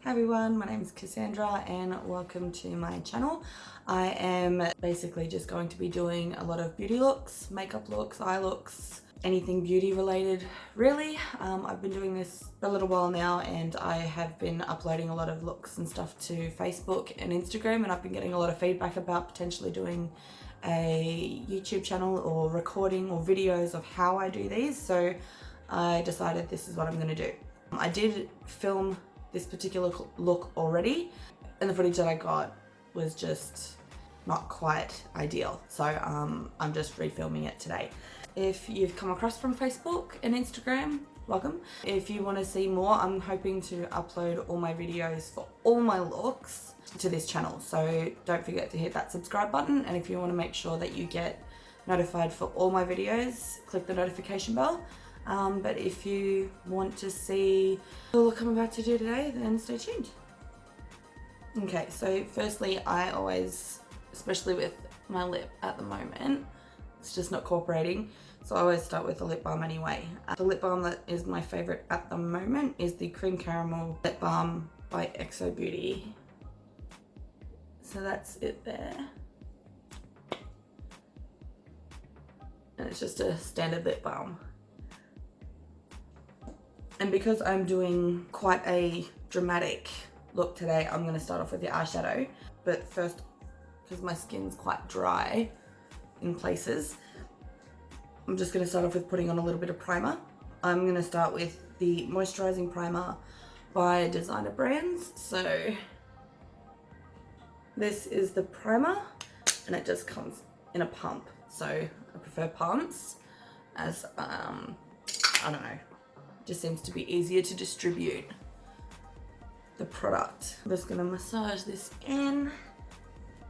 Hi everyone, my name is Cassandra and welcome to my channel. I am basically just going to be doing a lot of beauty looks, makeup looks, eye looks, anything beauty related really. I've been doing this for a little while now and I have been uploading a lot of looks and stuff to Facebook and Instagram, and I've been getting a lot of feedback about potentially doing a YouTube channel or recording or videos of how I do these, so I decided this is what I'm going to do. I did film this particular look already and the footage that I got was just not quite ideal, so I'm just refilming it today. If you've come across from Facebook and Instagram, welcome. If you want to see more, I'm hoping to upload all my videos for all my looks to this channel, so don't forget to hit that subscribe button, and if you want to make sure that you get notified for all my videos, click the notification bell. But if you want to see the look I'm about to do today, then stay tuned. Okay, so firstly, I always, especially with my lip at the moment, it's just not cooperating, so I always start with the lip balm anyway. The lip balm that is my favourite at the moment is the Cream Caramel Lip Balm by Exo Beauty. So that's it there. And it's just a standard lip balm. And because I'm doing quite a dramatic look today, I'm going to start off with the eyeshadow. But first, because my skin's quite dry in places, I'm just going to start off with putting on a little bit of primer. I'm going to start with the moisturizing primer by Designer Brands. So this is the primer and it just comes in a pump. So I prefer pumps as, I don't know, just seems to be easier to distribute the product. I'm just gonna massage this in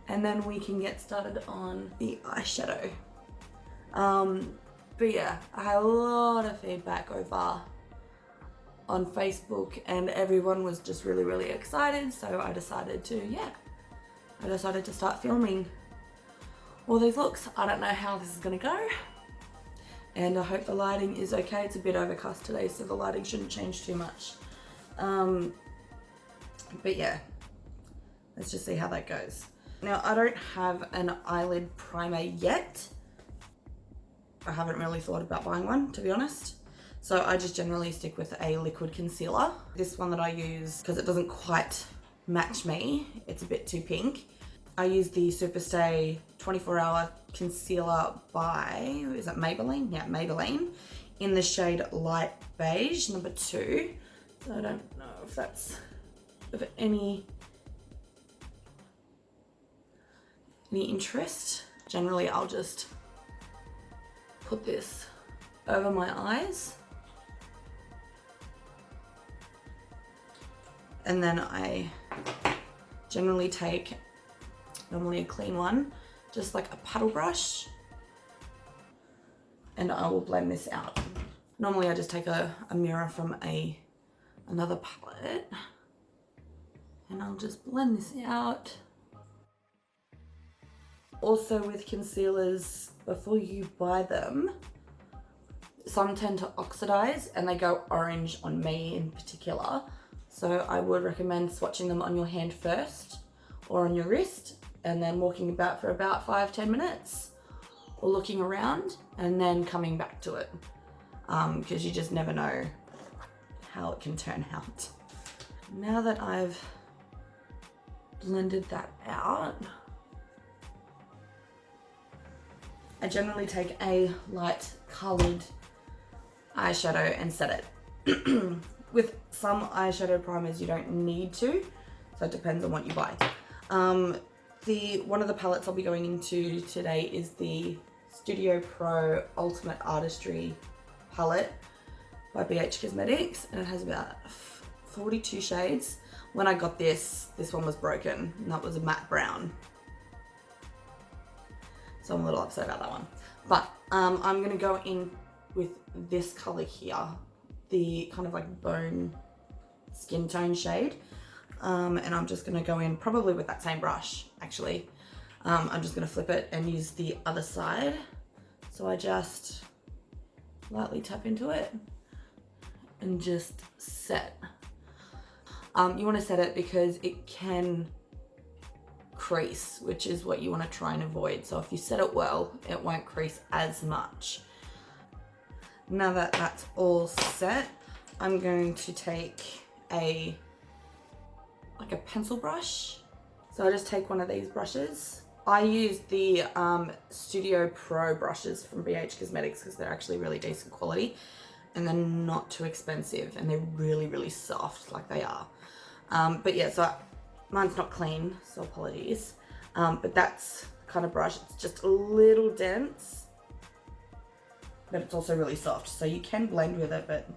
and then we can get started on the eyeshadow. But yeah, I had a lot of feedback over on Facebook and everyone was just really excited, so I decided to start filming all these looks. I don't know how this is gonna go, and I hope the lighting is okay. It's a bit overcast today, so the lighting shouldn't change too much. But yeah, let's just see how that goes. Now, I don't have an eyelid primer yet. I haven't really thought about buying one, to be honest. So I just generally stick with a liquid concealer. This one that I use, because it doesn't quite match me, it's a bit too pink. I use the Superstay 24-hour concealer by, is it Maybelline? Yeah, Maybelline, in the shade Light Beige, number 2. So I don't know if that's of any interest. Generally, I'll just put this over my eyes. And then I generally take, normally a clean one, just like a paddle brush, and I will blend this out. Normally I just take a mirror from another palette and I'll just blend this out. Also with concealers, before you buy them, some tend to oxidize and they go orange on me in particular. So I would recommend swatching them on your hand first or on your wrist, and then walking about for about 5-10 minutes or looking around and then coming back to it, because you just never know how it can turn out. Now that I've blended that out, I generally take a light colored eyeshadow and set it. With some eyeshadow primers you don't need to, so it depends on what you buy. One of the palettes I'll be going into today is the Studio Pro Ultimate Artistry palette by BH Cosmetics, and it has about 42 shades. When I got this one was broken, and that was a matte brown. So I'm a little upset about that one. But I'm gonna go in with this color here, the kind of like bone skin tone shade. And I'm just gonna go in probably with that same brush, actually. I'm just gonna flip it and use the other side. So I just lightly tap into it and just set. You want to set it because it can crease, which is what you want to try and avoid. So if you set it well, it won't crease as much. Now that that's all set, I'm going to take a pencil brush. So I just take one of these brushes. I use the Studio Pro brushes from BH Cosmetics because they're actually really decent quality and they're not too expensive and they're really, really soft like they are. But yeah, so mine's not clean, so apologies. But that's the kind of brush. It's just a little dense, but it's also really soft. So you can blend with it, but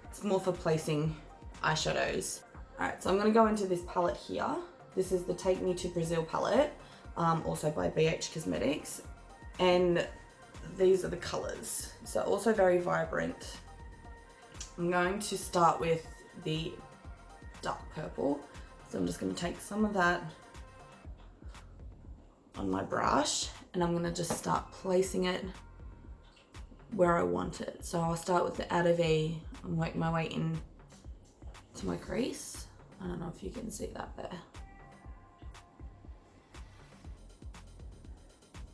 it's more for placing eyeshadows. All right, so I'm gonna go into this palette here. This is the Take Me to Brazil palette, also by BH Cosmetics. And these are the colors. So also very vibrant. I'm going to start with the dark purple. So I'm just gonna take some of that on my brush and I'm gonna just start placing it where I want it. So I'll start with the outer V and work my way in to my crease. I don't know if you can see that there.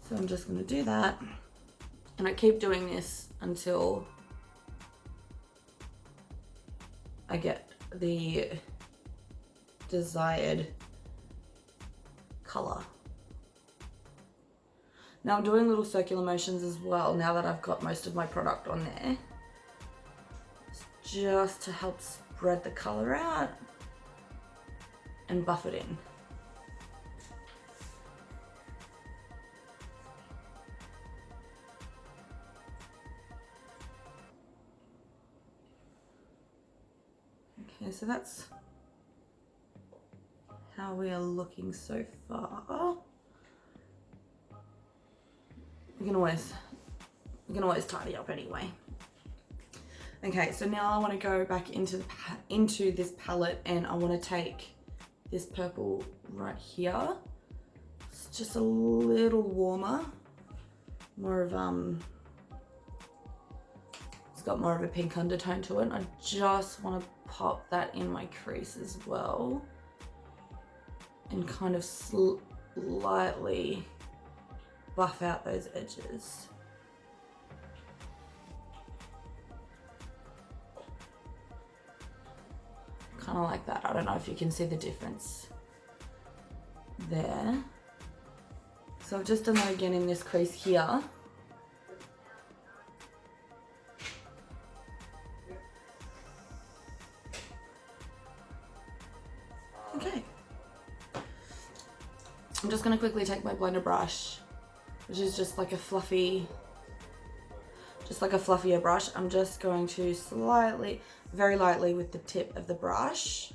So I'm just gonna do that. And I keep doing this until I get the desired color. Now I'm doing little circular motions as well now that I've got most of my product on there. Just to help spread the color out and buff it in. Okay, so that's how we are looking so far. We can always tidy up anyway. Okay, so now I want to go back into this palette and I want to take this purple right here. It's just a little warmer, more of it's got more of a pink undertone to it. I just want to pop that in my crease as well and kind of slightly buff out those edges. Kind of like that. I don't know if you can see the difference there. So I've just done that again in this crease here. Okay. I'm just gonna quickly take my blender brush, which is just like a fluffier brush. I'm just going to slightly, very lightly with the tip of the brush,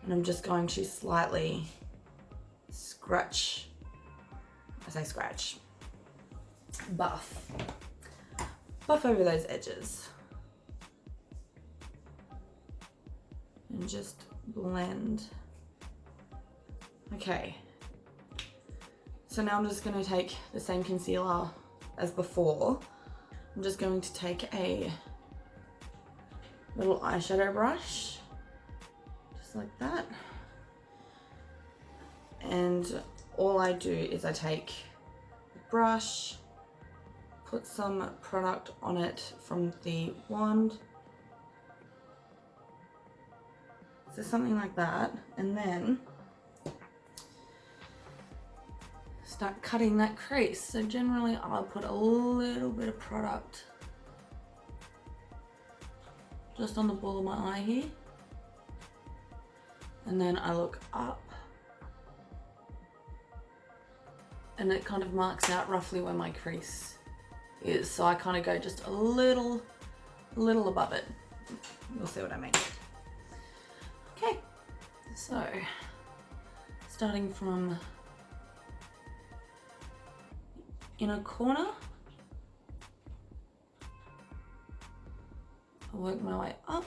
and I'm just going to slightly scratch, buff over those edges. And just blend. Okay. So now I'm just going to take the same concealer as before. I'm just going to take a little eyeshadow brush, just like that. And all I do is I take the brush, put some product on it from the wand. So something like that. And then start cutting that crease. So generally I'll put a little bit of product just on the ball of my eye here. And then I look up and it kind of marks out roughly where my crease is. So I kind of go just a little above it. You'll see what I mean. Okay, so starting from inner corner, I'll work my way up.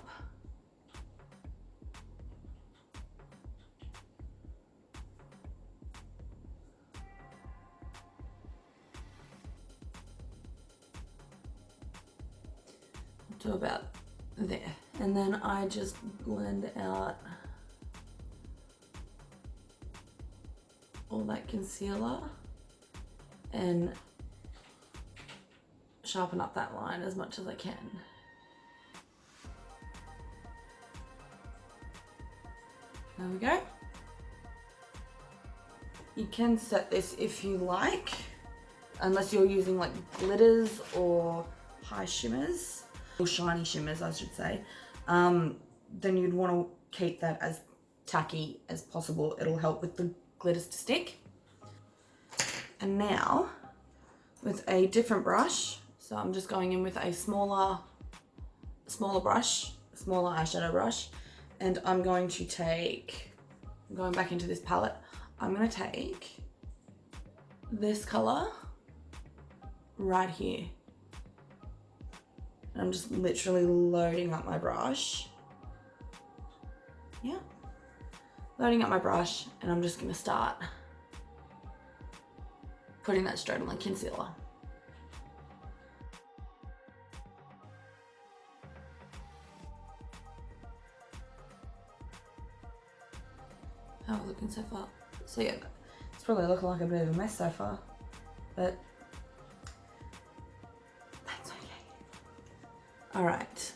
To about there. And then I just blend out all that concealer and sharpen up that line as much as I can. There we go. You can set this if you like, unless you're using like glitters or high shimmers, or shiny shimmers I should say, then you'd want to keep that as tacky as possible. It'll help with the glitters to stick. And now with a different brush, so I'm just going in with a smaller brush, smaller eyeshadow brush, and I'm going to take, going back into this palette, I'm going to take this color right here. And I'm just literally loading up my brush. Yeah. Loading up my brush, and I'm just going to start putting that straight on my concealer. How are we looking so far? So yeah, it's probably looking like a bit of a mess so far, but that's okay. All right.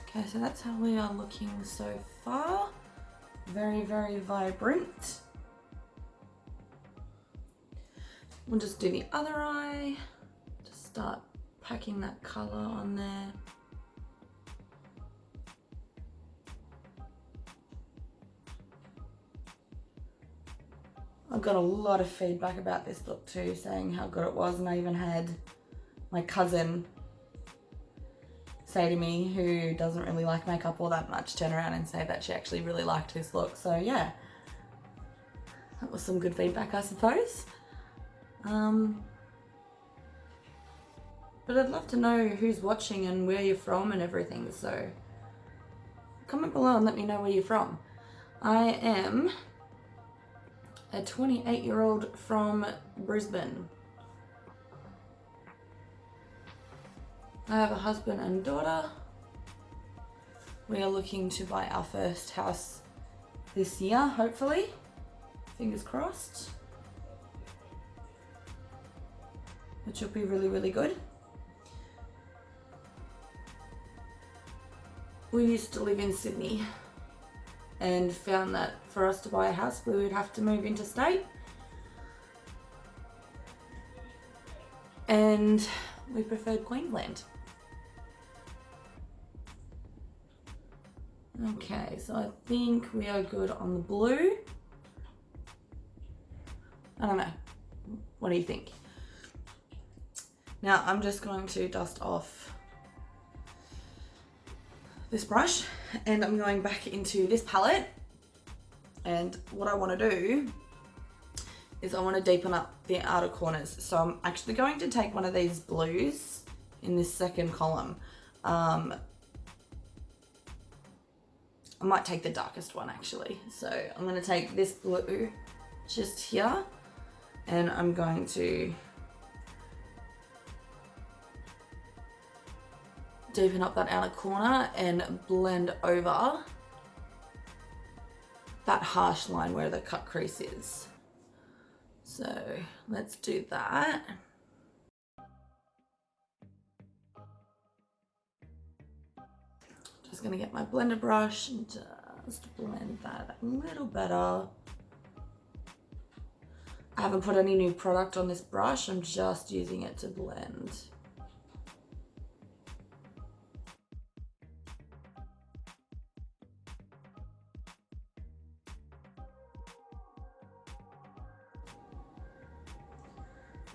Okay, so that's how we are looking so far. Very, very vibrant. We'll just do the other eye. Just start packing that color on there. I got a lot of feedback about this look too, saying how good it was, and I even had my cousin say to me, who doesn't really like makeup all that much, turn around and say that she actually really liked this look. So yeah, that was some good feedback, I suppose. But I'd love to know who's watching and where you're from and everything, so comment below and let me know where you're from. I am a 28-year-old from Brisbane. I have a husband and daughter. We are looking to buy our first house this year, hopefully. Fingers crossed. Which will be really, really good. We used to live in Sydney and found that for us to buy a house, we would have to move interstate. And we preferred Queensland. Okay, so I think we are good on the blue. I don't know. What do you think? Now I'm just going to dust off this brush, and I'm going back into this palette, and what I want to do is I want to deepen up the outer corners. So I'm actually going to take one of these blues in this second column. I might take the darkest one actually. So I'm going to take this blue just here, and I'm going to deepen up that outer corner and blend over that harsh line where the cut crease is. So let's do that. Just gonna get my blender brush and just blend that a little better. I haven't put any new product on this brush, I'm just using it to blend.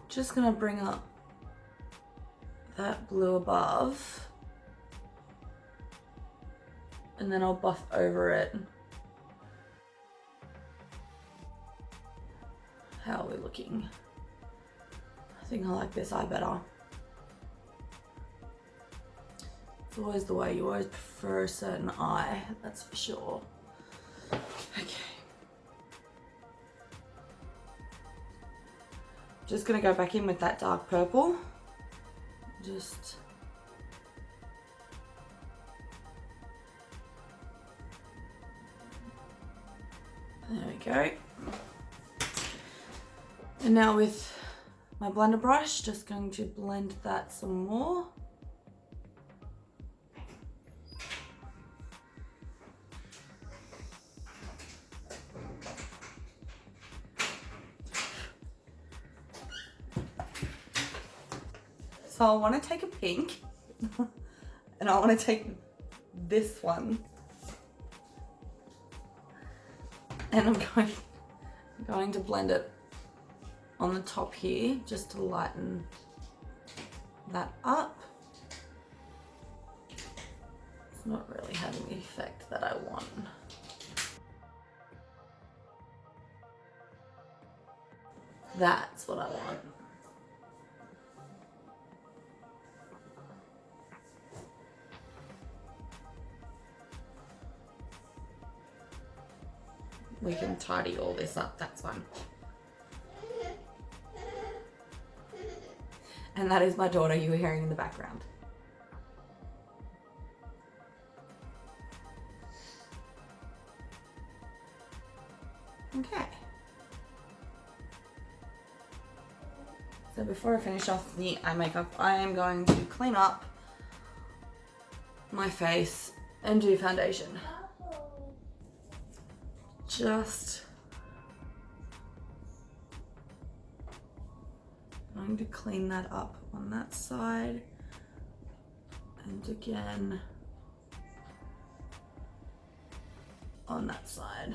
Just gonna bring up that blue above, and then I'll buff over it. How are we looking? I think I like this eye better. It's always the way, you always prefer a certain eye, that's for sure. Okay. Just gonna go back in with that dark purple. Just there we go. And now with my blender brush, just going to blend that some more. So I want to take a pink and I want to take this one and I'm going to blend it on the top here just to lighten that up. It's not really having the effect that I want. That's what I want. We can tidy all this up, that's fine. And that is my daughter you were hearing in the background. Okay. So before I finish off the eye makeup, I am going to clean up my face and do foundation. Just going to clean that up on that side and again on that side.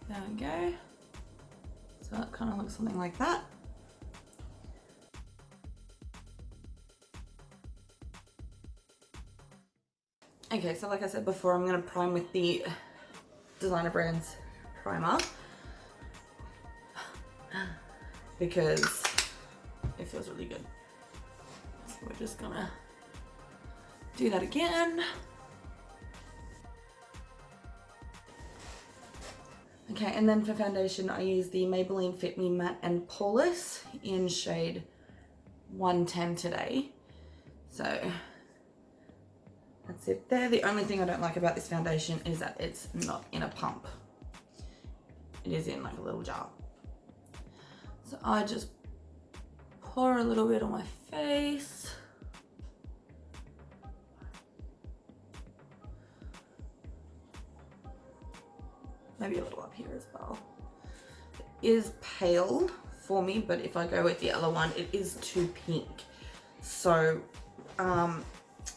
There we go. So it kind of looks something like that. Okay, so like I said before, I'm going to prime with the Designer Brands primer because it feels really good. So we're just gonna do that again. Okay, and then for foundation, I use the Maybelline Fit Me Matte and Poreless in shade 110 today. So that's it there. The only thing I don't like about this foundation is that it's not in a pump. It is in like a little jar. So I just pour a little bit on my face. Maybe a little up here as well. It is pale for me, but if I go with the other one, it is too pink. So,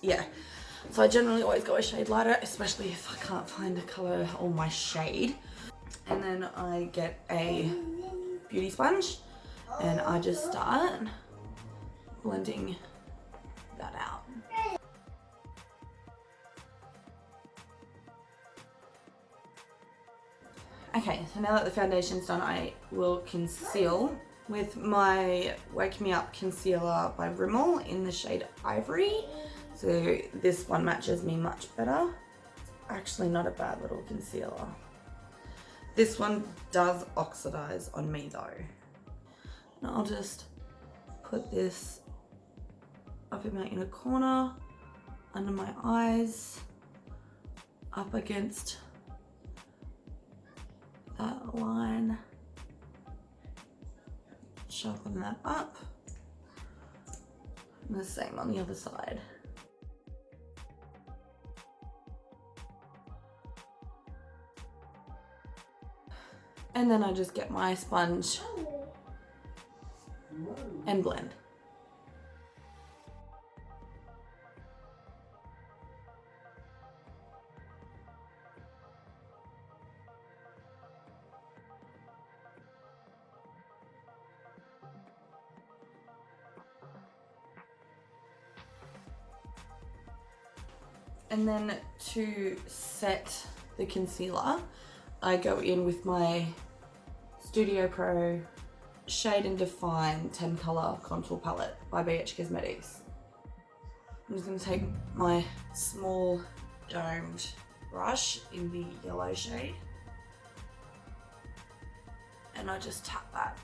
yeah. So I generally always go a shade lighter, especially if I can't find a color or my shade. And then I get a beauty sponge and I just start blending that out. Okay, so now that the foundation's done, I will conceal with my Wake Me Up concealer by Rimmel in the shade Ivory. So this one matches me much better. It's actually not a bad little concealer. This one does oxidize on me though. And I'll just put this up in my inner corner, under my eyes, up against that line. Sharpen that up. And the same on the other side. And then I just get my sponge and blend. And then to set the concealer, I go in with my Studio Pro Shade and Define 10 Color Contour Palette by BH Cosmetics. I'm just going to take my small domed brush in the yellow shade and I just tap that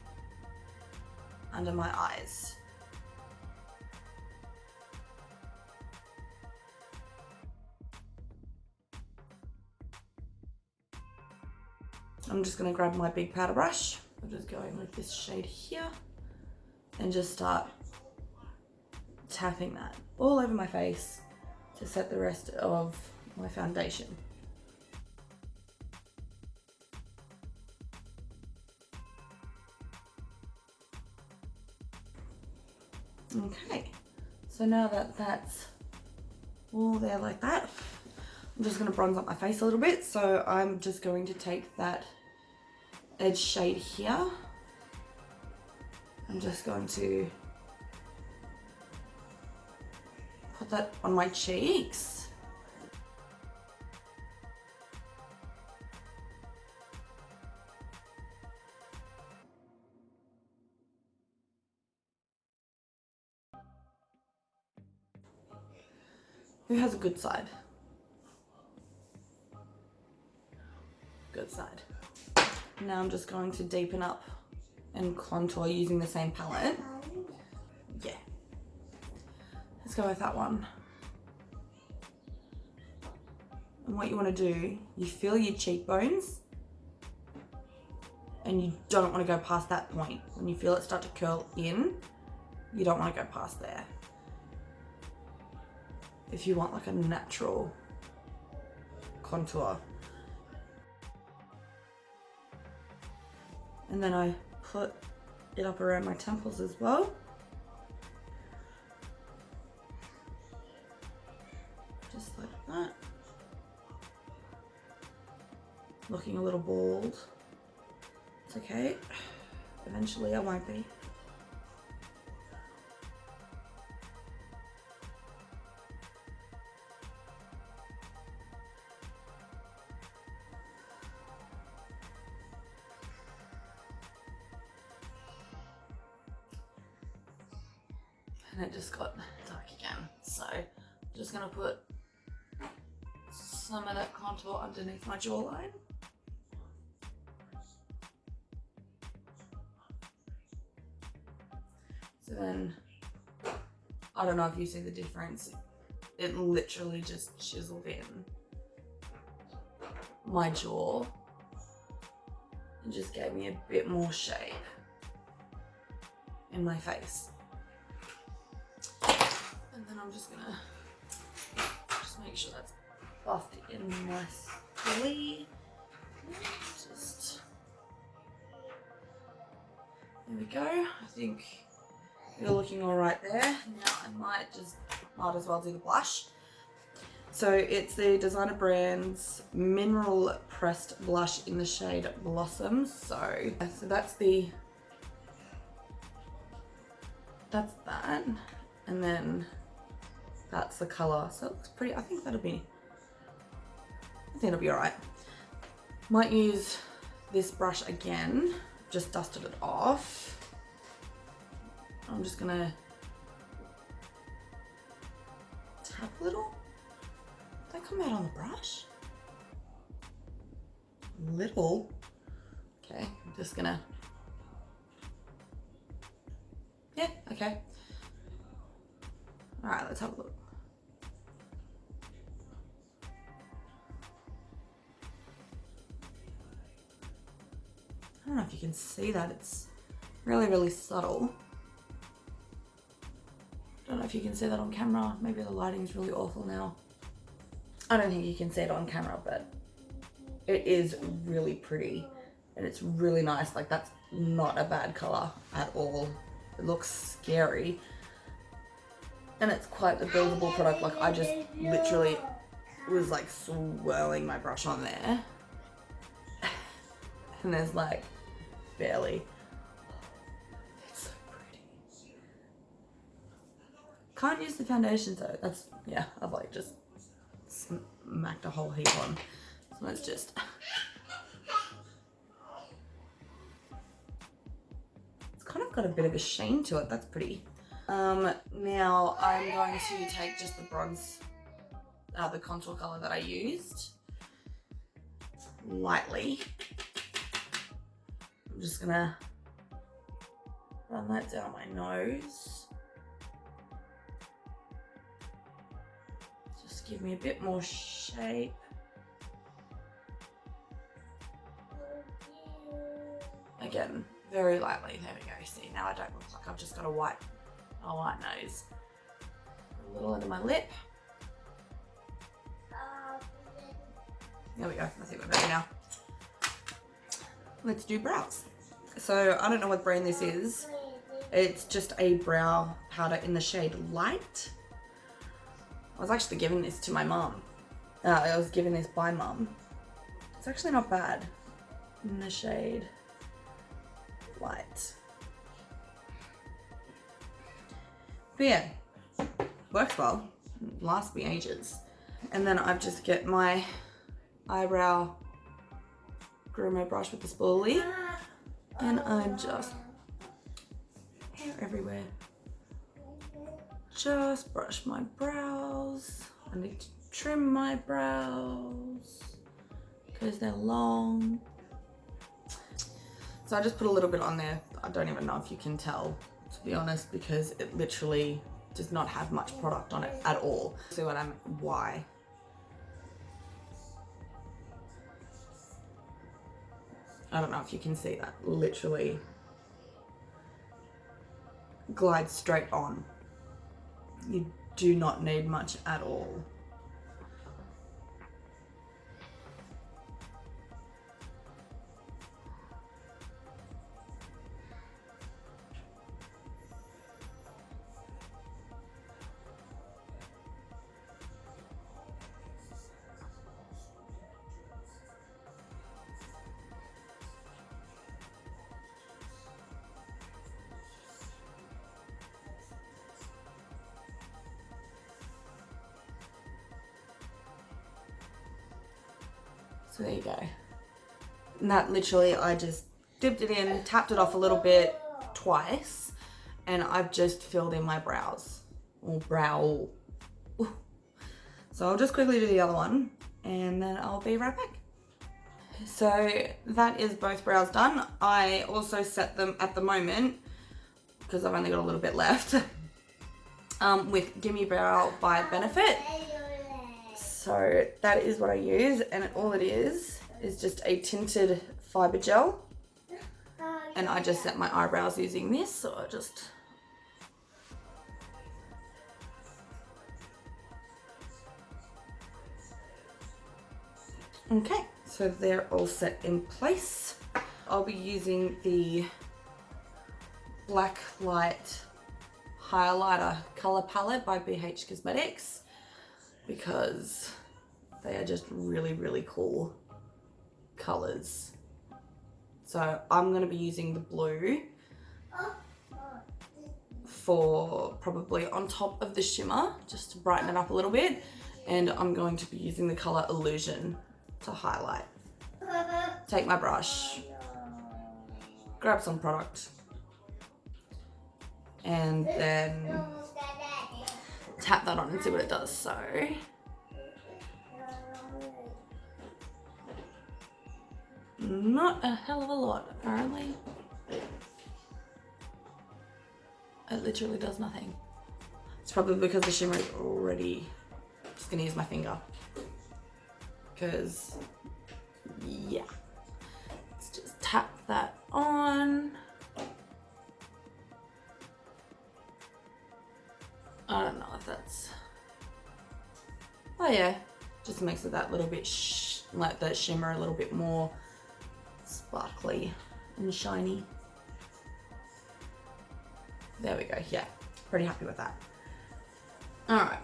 under my eyes. I'm just gonna grab my big powder brush. I'm just going with this shade here and just start tapping that all over my face to set the rest of my foundation. Okay, so now that that's all there like that, I'm just gonna bronze up my face a little bit. So I'm just going to take that edge shade here. I'm just going to put that on my cheeks. Who has a good side? Good side. Now I'm just going to deepen up and contour using the same palette. Yeah. Let's go with that one. And what you want to do, you feel your cheekbones and you don't want to go past that point. When you feel it start to curl in, you don't want to go past there. If you want like a natural contour. And then I put it up around my temples as well. Just like that. Looking a little bald. It's okay. Eventually I won't be. And it just got dark again. So I'm just gonna put some of that contour underneath my jawline. So then, I don't know if you see the difference. It literally just chiseled in my jaw and just gave me a bit more shape in my face. And then I'm just gonna make sure that's buffed in nicely. Just, there we go. I think you're looking all right there. Now I might as well do the blush. So it's the Designer Brands Mineral Pressed Blush in the shade Blossoms. So that's that. And then that's the color. So it looks pretty, I think it'll be all right. Might use this brush again, just dusted it off. I'm just gonna tap a little. Did that come out on the brush? Little. Okay, I'm just gonna, yeah, okay. All right, let's have a look. I don't know if you can see that, it's really, really subtle. I don't know if you can see that on camera. Maybe the lighting's really awful now. I don't think you can see it on camera, but it is really pretty and it's really nice. Like, that's not a bad color at all. It looks scary and it's quite a buildable product. Like, I just literally was like swirling my brush on there and there's like barely. It's so pretty. Can't use the foundation though. That's, yeah, I've like just smacked a whole heap on. So let's just, it's kind of got a bit of a sheen to it. That's pretty. Now I'm going to take just the bronze, the contour color that I used, lightly. I'm I'm just gonna run that down my nose. Just give me a bit more shape. Again, very lightly. There we go. See, now I don't look like I've just got a white nose. A little under my lip. There we go. I think we're ready now. Let's do brows. So I don't know what brand this is. It's just a brow powder in the shade Light. I was actually giving this to my mum. I was given this by mum. It's actually not bad in the shade Light. But yeah, works well. Lasts me ages. And then I just get my eyebrow groomer brush with the spoolie, and I just hair everywhere. Just brush my brows. I need to trim my brows because they're long. So I just put a little bit on there. I don't even know if you can tell, to be honest, because it literally does not have much product on it at all. See what I'm, why? I don't know if you can see that. Literally glides straight on. You do not need much at all. So there you go. And that literally, I just dipped it in, tapped it off a little bit twice, and I've just filled in my brows, or brow. So I'll just quickly do the other one and then I'll be right back. So that is both brows done. I also set them at the moment, because I've only got a little bit left, with Gimme Brow by Benefit. So that is what I use, and all it is just a tinted fiber gel. And I just set my eyebrows using this, so I just... Okay, so they're all set in place. I'll be using the Black Light Highlighter Color Palette by BH Cosmetics, because they are just really, really cool colors. So I'm going to be using the blue for probably on top of the shimmer, just to brighten it up a little bit. And I'm going to be using the color Illusion to highlight. Take my brush, grab some product, and then tap that on and see what it does. So not a hell of a lot, apparently. It literally does nothing. It's probably because the shimmer is already... I'm just gonna use my finger, because yeah, let's just tap that on. I don't know if that's... Oh yeah, just makes it that little bit like the shimmer a little bit more sparkly and shiny. There we go. Yeah, pretty happy with that. All right,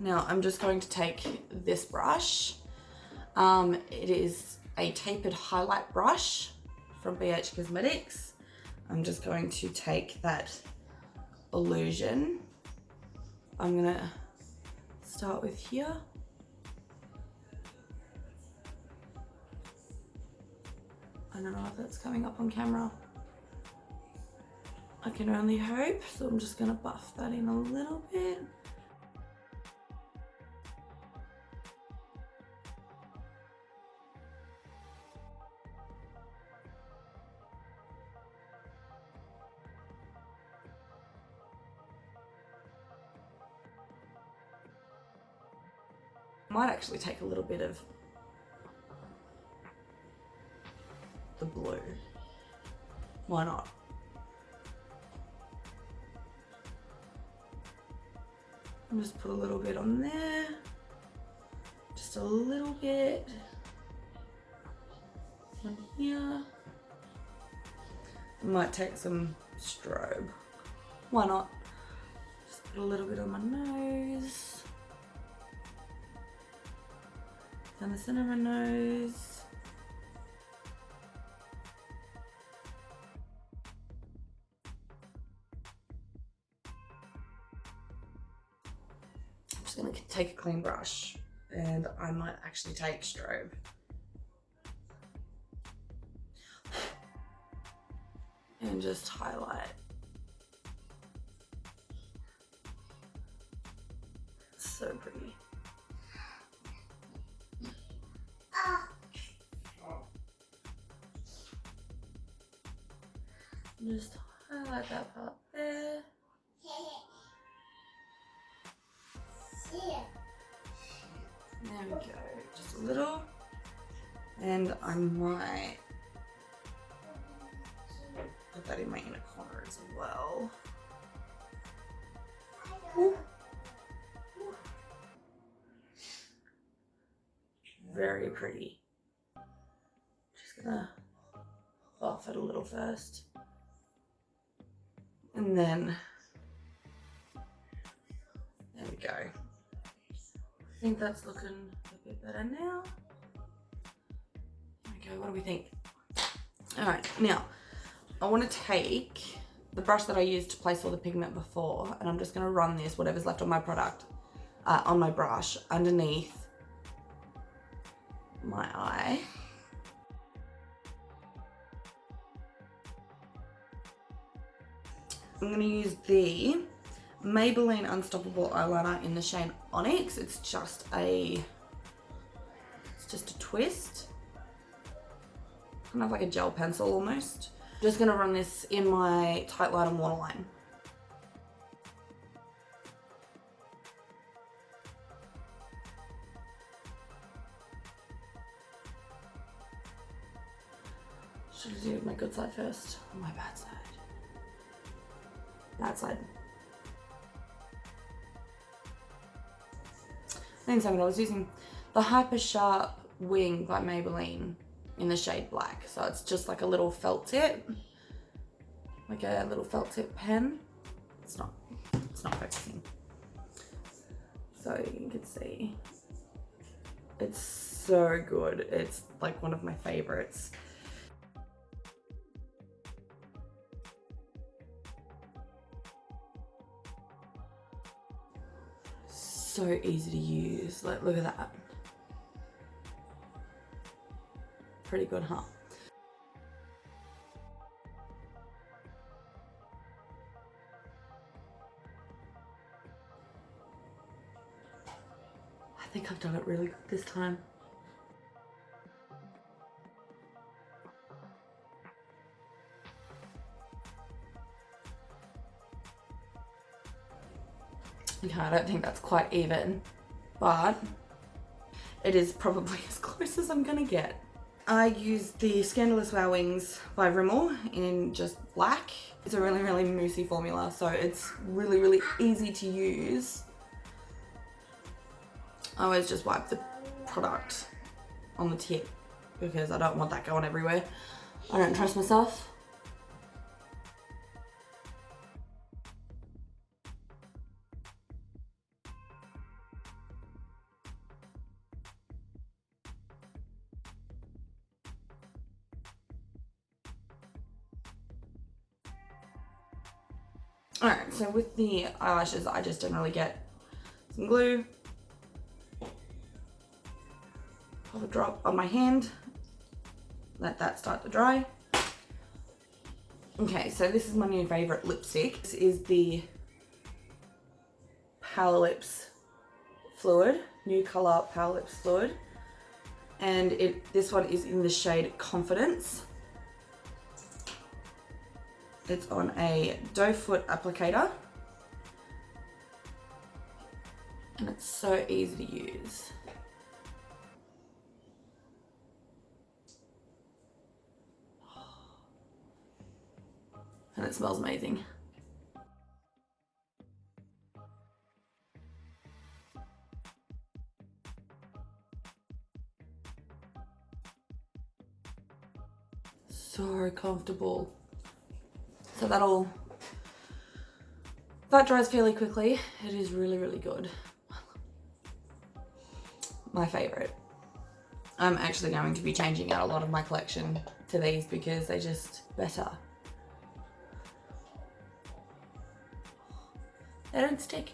now I'm just going to take this brush. It is a tapered highlight brush from BH Cosmetics. I'm just going to take that Illusion. I'm gonna start with here. I don't know if that's coming up on camera. I can only hope, so I'm just gonna buff that in a little bit. Might actually take a little bit of the blue. Why not? And just put a little bit on there. Just a little bit on here. I might take some strobe. Why not? Just put a little bit on my nose. Down the center of my nose. I'm just gonna take a clean brush and I might actually take strobe. And just highlight. It's so pretty. Just highlight that part there. There we go, just a little. And I might put that in my inner corner as well. Ooh. Very pretty. Just gonna buff it a little first. And then, there we go. I think that's looking a bit better now. There we go, what do we think? All right, now, I want to take the brush that I used to place all the pigment before, and I'm just going to run this, whatever's left on my product, on my brush, underneath my eye. I'm going to use the Maybelline Unstoppable eyeliner in the shade Onyx. It's just a twist. Kind of like a gel pencil almost. Just gonna run this in my tight line and waterline. Should I do my good side first or my bad side? Bad side. Thanks, I was using the Hyper Sharp Wing by Maybelline in the shade black. So it's just like a little felt tip, like a little felt tip pen. It's not focusing. So you can see, it's so good. It's like one of my favorites. So easy to use. Like, look at that. Pretty good, huh? I think I've done it really good this time. Okay, I don't think that's quite even, but it is probably as close as I'm gonna get. I used the Scandalous Wow Wings by Rimmel in just black. It's a really, really moussey formula, so it's really, really easy to use. I always just wipe the product on the tip because I don't want that going everywhere. I don't trust myself. Alright, so with the eyelashes, I just generally get some glue, pop a drop on my hand, let that start to dry. Okay, so this is my new favorite lipstick. This is the Power Lips Fluid, new color Power Lips Fluid. And this one is in the shade Confidence. It's on a doe foot applicator. And it's so easy to use. it smells amazing. So comfortable. So that dries fairly quickly. It is really, really good. My favorite. I'm actually going to be changing out a lot of my collection to these because they're just better. They don't stick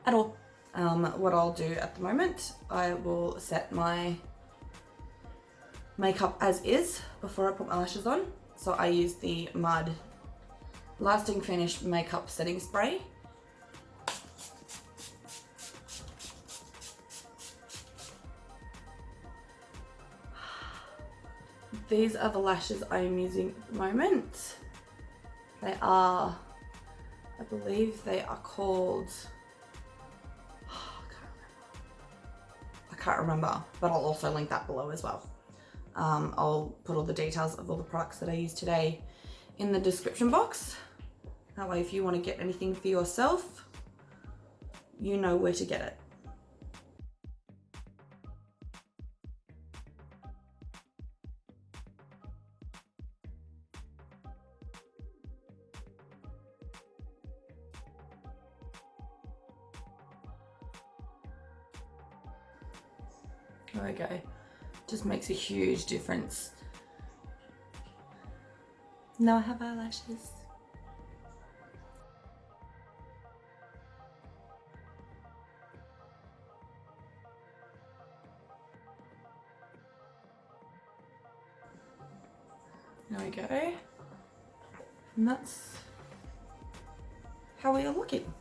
at all. What I'll do at the moment, I will set my makeup as is before I put my lashes on. So I use the Mud Lasting Finish Makeup Setting Spray. These are the lashes I am using at the moment. They are, I believe they are called, I can't remember, but I'll also link that below as well. I'll put all the details of all the products that I use today in the description box. That way if you want to get anything for yourself, you know where to get it. There we go. Just makes a huge difference. Now I have eyelashes. There we go. And that's how we are looking.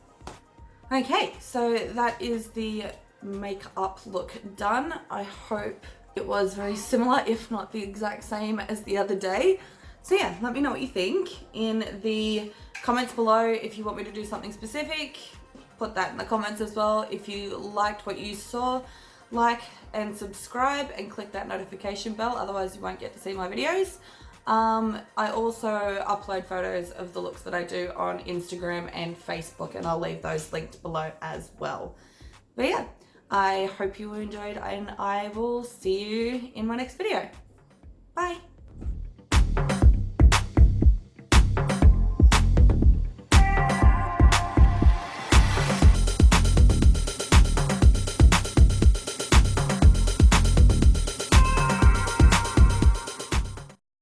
Okay, so that is the makeup look done. I hope it was very similar, if not the exact same as the other day. So yeah, let me know what you think in the comments below. If you want me to do something specific, put that in the comments as well. If you liked what you saw, like and subscribe and click that notification bell, otherwise you won't get to see my videos. I also upload photos of the looks that I do on Instagram and Facebook, and I'll leave those linked below as well. But yeah, I hope you enjoyed, and I will see you in my next video. Bye.